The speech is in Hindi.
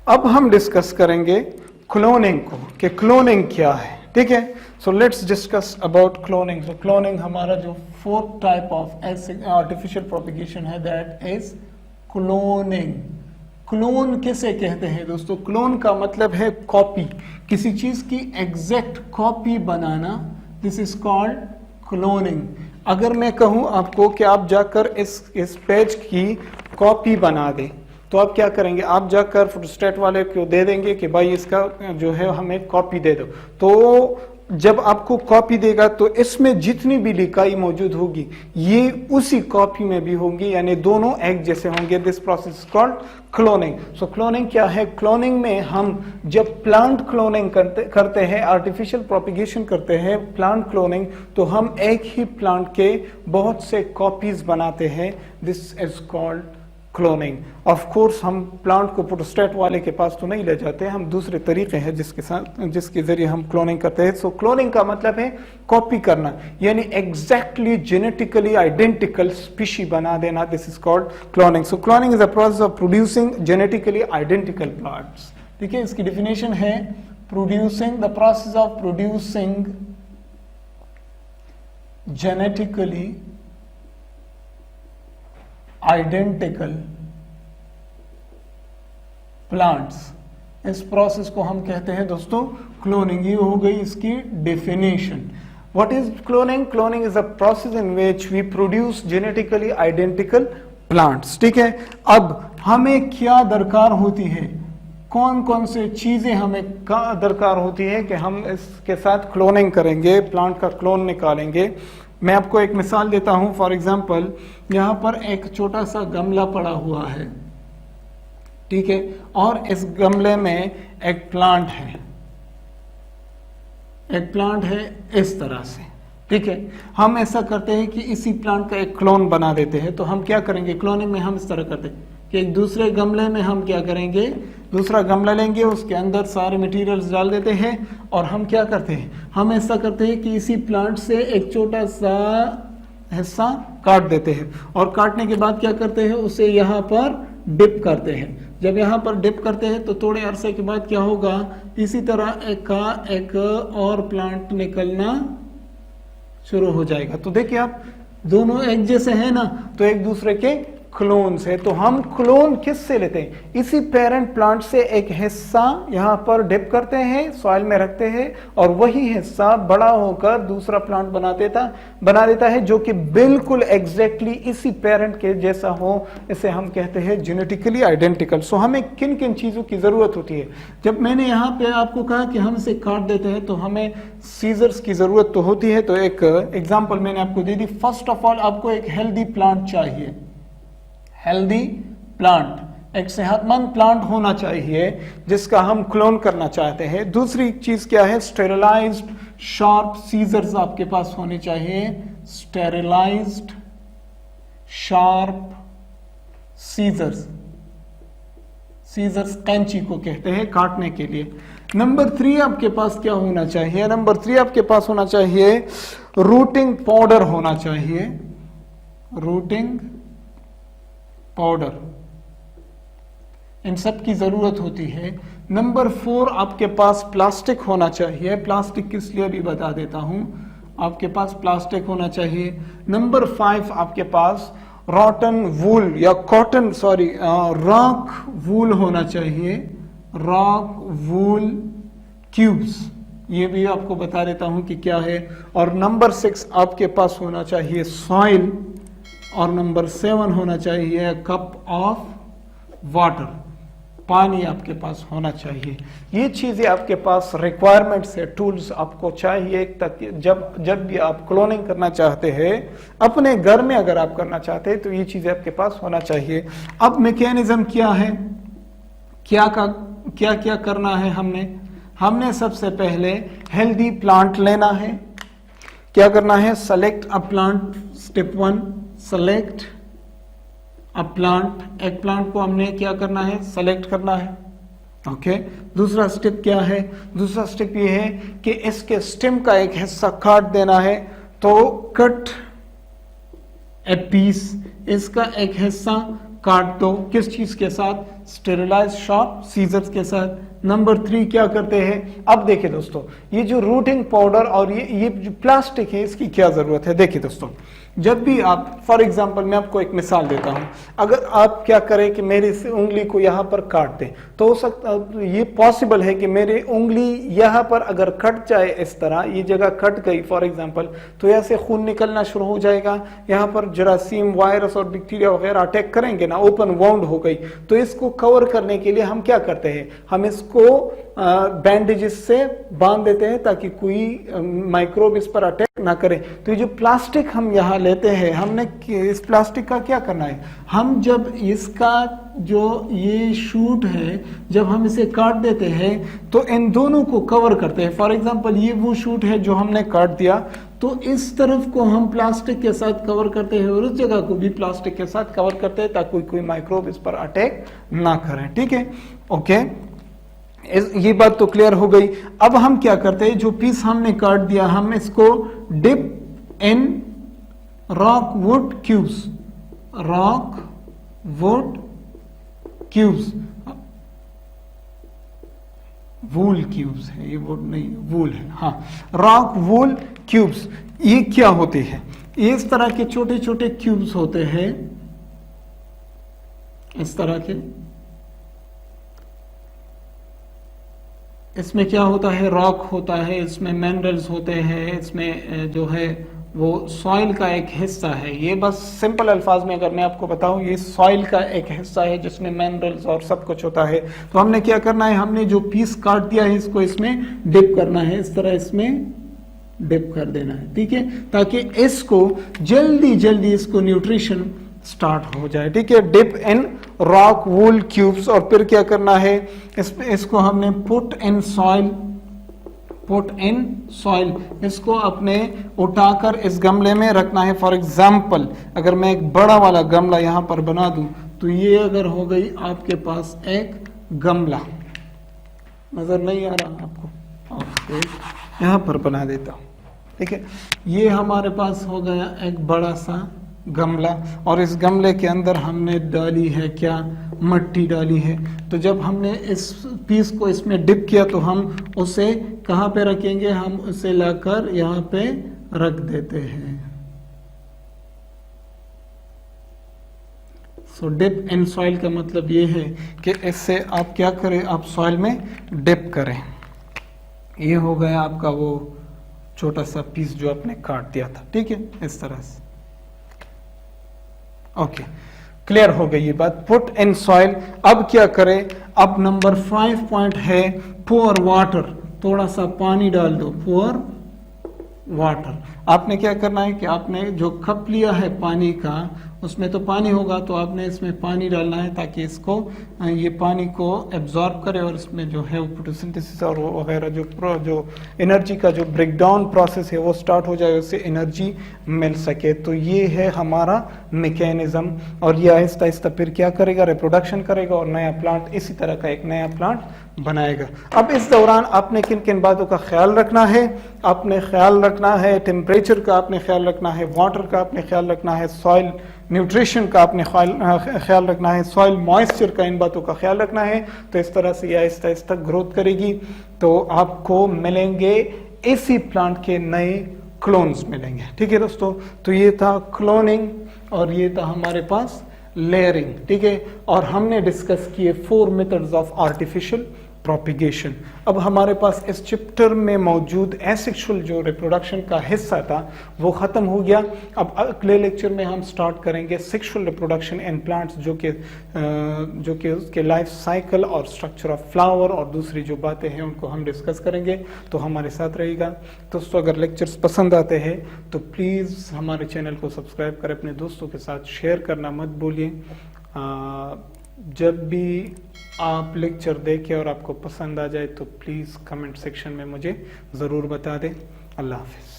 अब हम डिस्कस करेंगे क्लोनिंग को कि क्लोनिंग क्या है, ठीक है। So let's discuss about cloning. तो क्लोनिंग हमारा जो fourth type of artificial propagation है, दैट इज क्लोनिंग। क्लोन किसे कहते हैं दोस्तों? क्लोन का मतलब है कॉपी, किसी चीज की exact copy banana, this is called cloning. अगर मैं कहूं आपको कि आप जाकर इस पेज की कॉपी बना दें, तो आप क्या करेंगे? आप जाकर फोटोस्टेट वाले को दे देंगे कि भाई इसका जो है हमें कॉपी दे दो। तो जब आपको कॉपी देगा तो इसमें जितनी भी लिखाई मौजूद होगी ये उसी कॉपी में भी होंगी, यानी दोनों एक जैसे होंगे। This process called cloning. So cloning क्या है? क्लोनिंग में हम जब प्लांट क्लोनिंग करते हैं, आर्टिफिशियल प्रोपिगेशन करते हैं, प्लांट क्लोनिंग, तो हम एक ही प्लांट के बहुत से कॉपीज बनाते हैं। This is called cloning. Of course हम प्लांट को फोटोस्टेट वाले के पास तो नहीं ले जाते, हम दूसरे तरीके हैं जिसके जरिए हम क्लोनिंग करते हैं। सो क्लोनिंग का मतलब है कॉपी करना, यानी एग्जैक्टली जेनेटिकली आइडेंटिकल स्पीशी बना देना। This is called cloning. So cloning is a process of producing genetically identical plants. ठीक है, इसकी डेफिनेशन है producing, the process of producing genetically identical plants. इस प्रोसेस को हम कहते हैं दोस्तों क्लोनिंग। ये हो गई इसकी definition. What is cloning? Cloning is a process in which we produce genetically identical plants. ठीक है, अब हमें क्या दरकार होती है, कौन कौन से चीजें हमें दरकार होती है कि हम इसके साथ क्लोनिंग करेंगे, प्लांट का क्लोन निकालेंगे। मैं आपको एक मिसाल देता हूं। फॉर एग्जांपल, यहां पर एक छोटा सा गमला पड़ा हुआ है, ठीक है, और इस गमले में एक प्लांट है, एक प्लांट है इस तरह से, ठीक है। हम ऐसा करते हैं कि इसी प्लांट का एक क्लोन बना देते हैं। तो हम क्या करेंगे क्लोनिंग में? हम इस तरह करते हैं कि एक दूसरे गमले में हम क्या करेंगे, दूसरा गमला लेंगे, उसके अंदर सारे मटेरियल्स डाल देते हैं, और हम क्या करते हैं, हम ऐसा करते हैं कि इसी प्लांट से एक छोटा सा हिस्सा काट देते हैं, और काटने के बाद क्या करते हैं, उसे यहाँ पर डिप करते हैं। जब यहाँ पर डिप करते हैं तो थोड़े अरसे के बाद क्या होगा, इसी तरह एक और प्लांट निकलना शुरू हो जाएगा। तो देखिए आप, दोनों एक जैसे हैं ना, तो एक दूसरे के क्लोन से। तो हम क्लोन किससे लेते हैं? इसी पेरेंट प्लांट से एक हिस्सा यहाँ पर डिप करते हैं, सॉइल में रखते हैं, और वही हिस्सा बड़ा होकर दूसरा प्लांट बना देता है जो कि बिल्कुल एग्जैक्टली इसी पेरेंट के जैसा हो। इसे हम कहते हैं जेनेटिकली आइडेंटिकल। सो हमें किन किन चीजों की जरूरत होती है? जब मैंने यहाँ पे आपको कहा कि हम इसे काट देते हैं तो हमें सीजर्स की जरूरत तो होती है। तो एक एग्जाम्पल मैंने आपको दे दी। फर्स्ट ऑफ ऑल आपको एक हेल्दी प्लांट चाहिए, हेल्दी प्लांट, एक सेहतमंद प्लांट होना चाहिए जिसका हम क्लोन करना चाहते हैं। दूसरी चीज क्या है? स्टेरिलाइज्ड शार्प सीजर्स आपके पास होने चाहिए। स्टेरिलाइज्ड शार्प सीजर्स, सीजर्स कैंची को कहते हैं काटने के लिए। नंबर 3 आपके पास क्या होना चाहिए? नंबर 3 आपके पास होना चाहिए रूटिंग पाउडर होना चाहिए, रूटिंग पाउडर, इन सब की जरूरत होती है। नंबर 4 आपके पास प्लास्टिक होना चाहिए। प्लास्टिक किस लिए भी बता देता हूं, आपके पास प्लास्टिक होना चाहिए। नंबर 5 आपके पास रॉटन वूल या कॉटन रॉक वूल होना चाहिए, रॉक वूल क्यूब्स, ये भी आपको बता देता हूं कि क्या है। और नंबर 6 आपके पास होना चाहिए सॉइल, और नंबर 7 होना चाहिए कप ऑफ वाटर, पानी आपके पास होना चाहिए। ये चीजें आपके पास रिक्वायरमेंट्स है, टूल्स आपको चाहिए ताकि जब भी आप क्लोनिंग करना चाहते हैं अपने घर में, अगर आप करना चाहते हैं तो ये चीजें आपके पास होना चाहिए। अब मैकेनिज्म क्या है, क्या क्या करना है? हमने सबसे पहले हेल्दी प्लांट लेना है। क्या करना है? Select a plant, step 1 select a plant. एक प्लांट को हमने क्या करना है? सेलेक्ट करना है, ओके। दूसरा स्टेप क्या है? दूसरा स्टेप ये है कि इसके स्टेम का एक हिस्सा काट देना है। तो कट ए पीस, इसका एक हिस्सा काट दो, किस चीज के साथ? स्टेरिलाइज शार्प सीजर्स के साथ। नंबर 3 क्या करते हैं? अब देखिए दोस्तों, ये जो रूटिंग पाउडर और ये जो प्लास्टिक है, इसकी क्या जरूरत है? देखिए दोस्तों, जब भी आप, फॉर एग्जांपल मैं आपको एक मिसाल देता हूं, अगर आप क्या करें कि मेरी इस उंगली को यहां पर काट दें, तो हो सकता ये पॉसिबल है कि मेरी उंगली यहां पर अगर कट जाए, इस तरह ये जगह कट गई फॉर एग्जांपल, तो यहाँ से खून निकलना शुरू हो जाएगा, यहाँ पर जरासीम, वायरस और बैक्टीरिया वगैरह अटैक करेंगे ना, ओपन वाउंड हो गई। तो इसको कवर करने के लिए हम क्या करते हैं? हम इसको बैंडेजेस से बांध देते हैं ताकि कोई माइक्रोब इस पर अटैक ना करे। तो ये जो प्लास्टिक हम यहाँ लेते हैं, हमने इस प्लास्टिक का क्या करना है? हम जब इसका जो ये शूट है, जब हम इसे काट देते हैं तो इन दोनों को कवर करते हैं। फॉर एग्जांपल ये वो शूट है जो हमने काट दिया, तो इस तरफ को हम प्लास्टिक के साथ कवर करते हैं और उस जगह को भी प्लास्टिक के साथ कवर करते हैं ताकि कोई माइक्रोब इस पर अटैक ना करे। ठीक है, ओके, ये बात तो क्लियर हो गई। अब हम क्या करते हैं? जो पीस हमने काट दिया, हम इसको dip in rock wood cubes, rock wood cubes, wool cubes है, ये वुड नहीं वूल है, हाँ, रॉक वूल क्यूब्स। ये क्या होते हैं? ये इस तरह के छोटे छोटे क्यूब्स होते हैं, इस तरह के। इसमें क्या होता है? रॉक होता है, इसमें मिनरल्स होते हैं, इसमें जो है वो सॉइल का एक हिस्सा है। ये बस सिंपल अल्फाज में अगर मैं आपको बताऊं, ये सॉइल का एक हिस्सा है जिसमें मिनरल्स और सब कुछ होता है। तो हमने क्या करना है? हमने जो पीस काट दिया है इसको इसमें डिप करना है, इस तरह इसमें डिप कर देना है, ठीक है, ताकि इसको जल्दी जल्दी इसको न्यूट्रिशन स्टार्ट हो जाए। ठीक है, dip in rock wool cubes. और फिर क्या करना है? इसको हमने put in soil, put in soil, इसको अपने उठाकर इस गमले में रखना है। फॉर एग्जाम्पल अगर मैं एक बड़ा वाला गमला यहां पर बना दूं, तो ये अगर हो गई आपके पास एक गमला, नजर नहीं आ रहा आपको, यहां पर बना देता हूं, ठीक है, ये हमारे पास हो गया एक बड़ा सा गमला। और इस गमले के अंदर हमने डाली है क्या? मट्टी डाली है। तो जब हमने इस पीस को इसमें डिप किया तो हम उसे कहाँ पे रखेंगे? हम उसे लाकर यहाँ पे रख देते हैं। सो डिप इन सॉइल का मतलब ये है कि इससे आप क्या करें? आप सॉइल में डिप करें। ये हो गया आपका वो छोटा सा पीस जो आपने काट दिया था, ठीक है, इस तरह से। ओके, क्लियर हो गई ये बात। Put in soil. अब क्या करें? अब नंबर 5 पॉइंट है पोर वाटर, थोड़ा सा पानी डाल दो, पोर वाटर। आपने क्या करना है कि आपने जो कप लिया है पानी का, उसमें तो पानी होगा, तो आपने इसमें पानी डालना है ताकि इसको ये पानी को एब्जॉर्ब करे और इसमें जो है वो फोटोसिंथेसिस और वगैरह जो एनर्जी का जो ब्रेकडाउन प्रोसेस है वो स्टार्ट हो जाए, उससे एनर्जी मिल सके। तो ये है हमारा मैकेनिज्म। और ये आहिस्ता आहिस्ता फिर क्या करेगा? रिप्रोडक्शन करेगा और नया प्लांट, इसी तरह का एक नया प्लांट बनाएगा। अब इस दौरान आपने किन किन बातों का ख्याल रखना है? आपने ख्याल रखना है टेम्परेचर का, आपने ख्याल रखना है वाटर का, आपने ख्याल रखना है सॉइल न्यूट्रिशन का, आपने ख्याल रखना है सॉइल मॉइस्चर का, इन बातों का ख्याल रखना है। तो इस तरह से आहिस्ता आहिस्ता ग्रोथ करेगी, तो आपको मिलेंगे इसी प्लांट के नए क्लोन्स मिलेंगे। ठीक है दोस्तों, तो ये था क्लोनिंग और ये था हमारे पास लेयरिंग, ठीक है। और हमने डिस्कस किए 4 मेथड्स ऑफ आर्टिफिशियल प्रोपिगेशन। अब हमारे पास इस चैप्टर में मौजूद एसेक्सुअल जो रिप्रोडक्शन का हिस्सा था वो ख़त्म हो गया। अब अगले लेक्चर में हम स्टार्ट करेंगे सेक्सुअल रिप्रोडक्शन इन प्लांट्स, जो कि उसके लाइफ साइकिल और स्ट्रक्चर ऑफ फ्लावर और दूसरी जो बातें हैं उनको हम डिस्कस करेंगे। तो हमारे साथ रहिएगा दोस्तों। अगर लेक्चर्स पसंद आते हैं तो प्लीज़ हमारे चैनल को सब्सक्राइब करें, अपने दोस्तों के साथ शेयर करना मत भूलिए। जब भी आप लेक्चर देखें और आपको पसंद आ जाए तो प्लीज़ कमेंट सेक्शन में मुझे ज़रूर बता दें। अल्लाह हाफ़िज़।